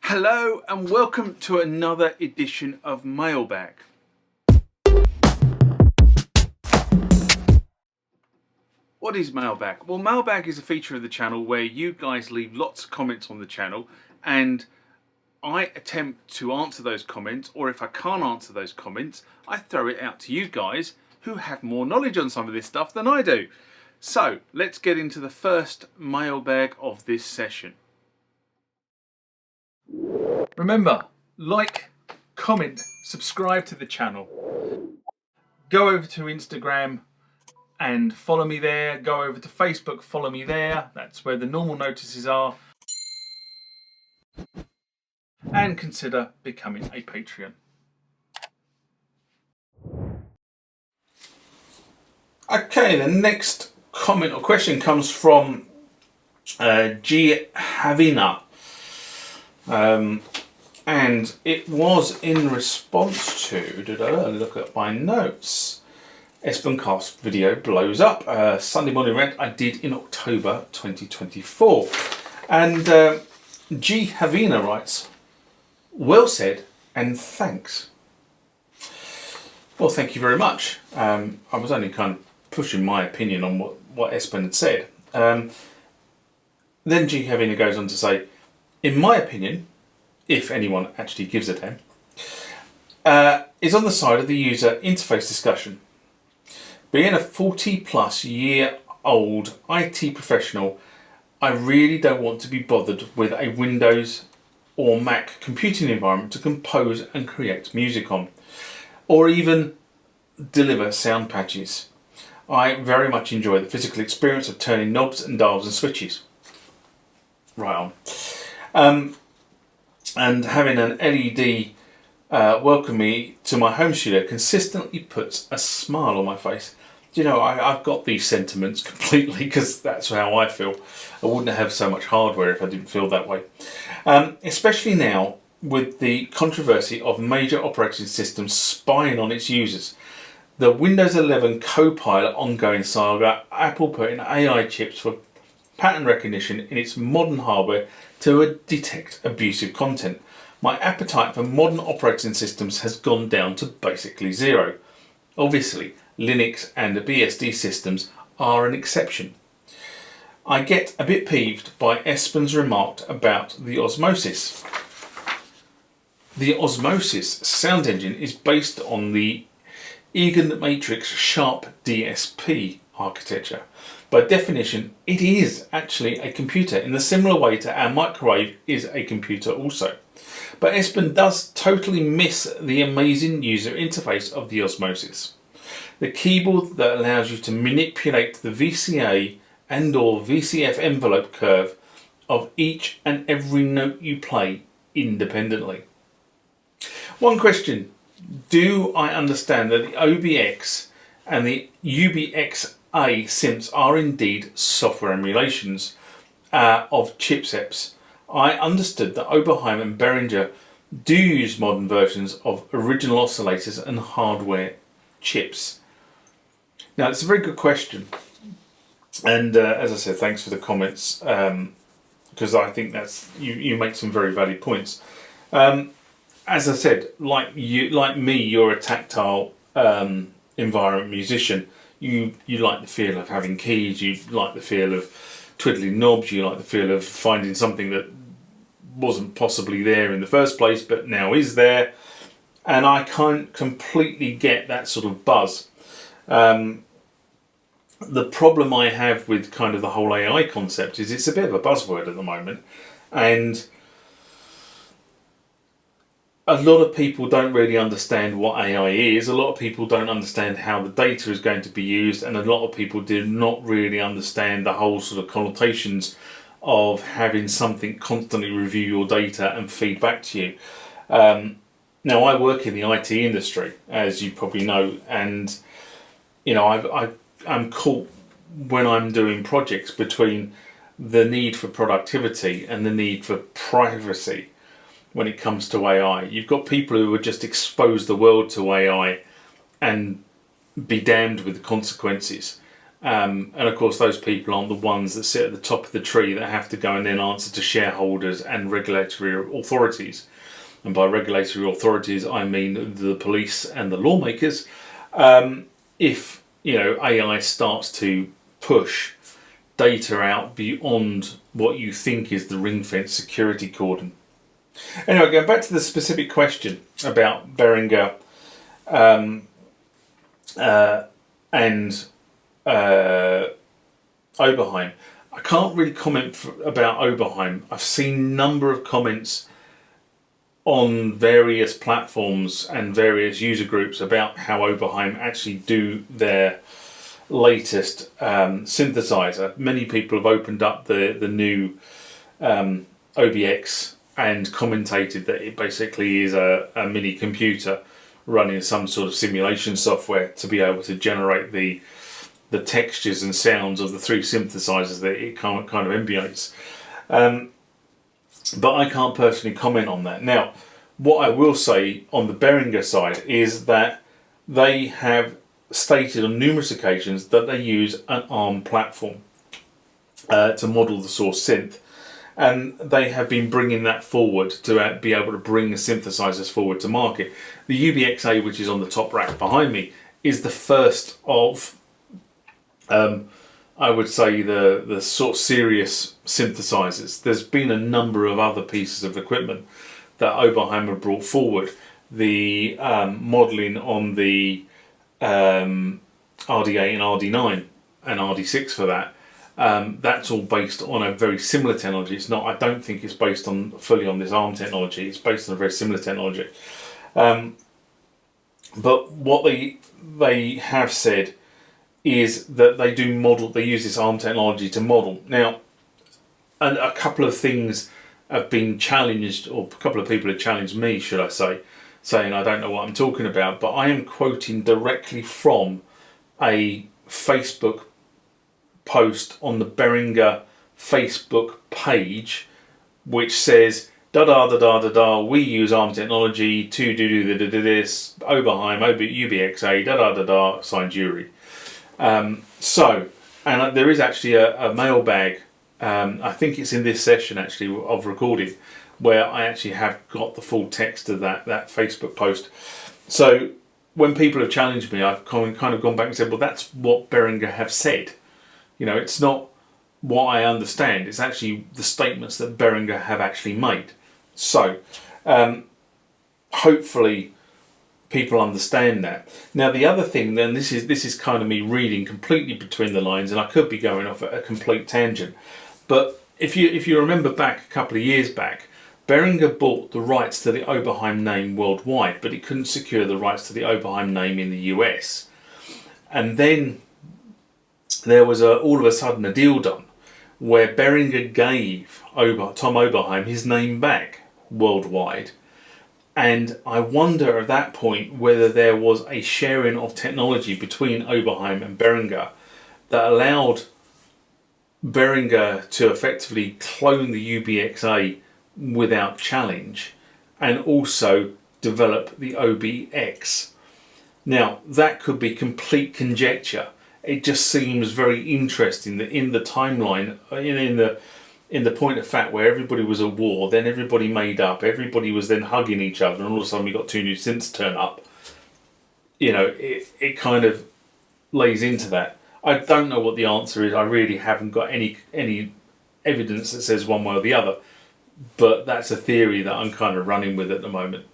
Hello and welcome to another edition of Mailbag. What is Mailbag? Well, Mailbag is a feature of the channel where you guys leave lots of comments on the channel and I attempt to answer those comments, or if I can't answer those comments, I throw it out to you guys who have more knowledge on some of this stuff than I do. So let's get into the first mailbag of this session. Remember, like, comment, subscribe to the channel. Go over to Instagram and follow me there. Go over to Facebook, follow me there. That's where the normal notices are. And consider becoming a Patreon. Okay, the next comment or question comes from G. Havina. And it was in response to, look at my notes, Espen Kraft's video blows up, Sunday morning rant I did in October 2024. And G. Havina writes, well said and thanks. Well, thank you very much. I was only kind of pushing my opinion on what Espen had said. Then G. Havina goes on to say, in my opinion, if anyone actually gives a damn, is on the side of the user interface discussion. Being a 40+ year old IT professional, I really don't want to be bothered with a Windows or Mac computing environment to compose and create music on, or even deliver sound patches. I very much enjoy the physical experience of turning knobs and dials and switches. Right on. And having an LED welcome me to my home studio consistently puts a smile on my face. You know, I've got these sentiments completely because that's how I feel. I wouldn't have so much hardware if I didn't feel that way. Especially now with the controversy of major operating systems spying on its users. The Windows 11 Copilot ongoing saga, Apple putting AI chips for pattern recognition in its modern hardware to detect abusive content. My appetite for modern operating systems has gone down to basically zero. Obviously, Linux and BSD systems are an exception. I get a bit peeved by Espen's remark about the Osmose. The Osmose sound engine is based on the Egan Matrix Sharp DSP architecture. By definition, it is actually a computer in the similar way to our microwave is a computer also. But Espen does totally miss the amazing user interface of the Osmose. The keyboard that allows you to manipulate the VCA and or VCF envelope curve of each and every note you play independently. One question, do I understand that the OBX and the UBXA synths are indeed software emulations of chipsets? I understood that Oberheim and Behringer do use modern versions of original oscillators and hardware chips. Now, it's a very good question. And as I said, thanks for the comments, because I think that's you make some very valid points. As I said, like me, you're a tactile environment musician. You like the feel of having keys, you like the feel of twiddling knobs, you like the feel of finding something that wasn't possibly there in the first place but now is there. And I can't completely get that sort of buzz. The problem I have with kind of the whole AI concept is it's a bit of a buzzword at the moment, and a lot of people don't really understand what AI is. A lot of people don't understand how the data is going to be used, and a lot of people do not really understand the whole sort of connotations of having something constantly review your data and feed back to you. Now, I work in the IT industry, as you probably know, and you know, I'm caught when I'm doing projects between the need for productivity and the need for privacy. When it comes to AI, you've got people who would just expose the world to AI and be damned with the consequences. And of course, those people aren't the ones that sit at the top of the tree that have to go and then answer to shareholders and regulatory authorities. And by regulatory authorities, I mean the police and the lawmakers. If AI starts to push data out beyond what you think is the ring-fence security cordon. Anyway, going back to the specific question about Behringer and Oberheim. I can't really comment about Oberheim. I've seen a number of comments on various platforms and various user groups about how Oberheim actually do their latest synthesizer. Many people have opened up the new OBX and commentated that it basically is a mini computer running some sort of simulation software to be able to generate the textures and sounds of the three synthesizers that it kind of emulates. But I can't personally comment on that. Now, what I will say on the Behringer side is that they have stated on numerous occasions that they use an ARM platform to model the source synth. And they have been bringing that forward to be able to bring the synthesizers forward to market. The UBXA, which is on the top rack behind me, is the first of, I would say, the sort of serious synthesizers. There's been a number of other pieces of equipment that Oberheim have brought forward. The modelling on the RD8 and RD9 and RD6 for that. That's all based on a very similar technology. It's not. I don't think it's based fully on this ARM technology. It's based on a very similar technology. But what they have said is that they do model. They use this ARM technology to model. Now, and a couple of things have been challenged, or a couple of people have challenged me, should I say, saying I don't know what I'm talking about. But I am quoting directly from a Facebook post on the Behringer Facebook page, which says da da da da da da. We use ARM technology to do this. Oberheim, UBXA, da da da da. Signed Jury. So, and there is actually a mailbag. I think it's in this session actually of recording, where I actually have got the full text of that Facebook post. So when people have challenged me, I've kind of gone back and said, well, that's what Behringer have said. It's not what I understand. It's actually the statements that Behringer have actually made. So, hopefully, people understand that. Now, the other thing, then, this is kind of me reading completely between the lines, and I could be going off at a complete tangent. But if you remember back a couple of years back, Behringer bought the rights to the Oberheim name worldwide, but it couldn't secure the rights to the Oberheim name in the US. And then there was all of a sudden a deal done where Behringer gave Tom Oberheim his name back worldwide. And I wonder at that point whether there was a sharing of technology between Oberheim and Behringer that allowed Behringer to effectively clone the UBXA without challenge and also develop the OBX. Now, that could be complete conjecture. It just seems very interesting that in the timeline, in the point of fact where everybody was at war, then everybody made up, everybody was then hugging each other, and all of a sudden we got two new synths turn up. It kind of lays into that. I don't know what the answer is. I really haven't got any evidence that says one way or the other, but that's a theory that I'm kind of running with at the moment.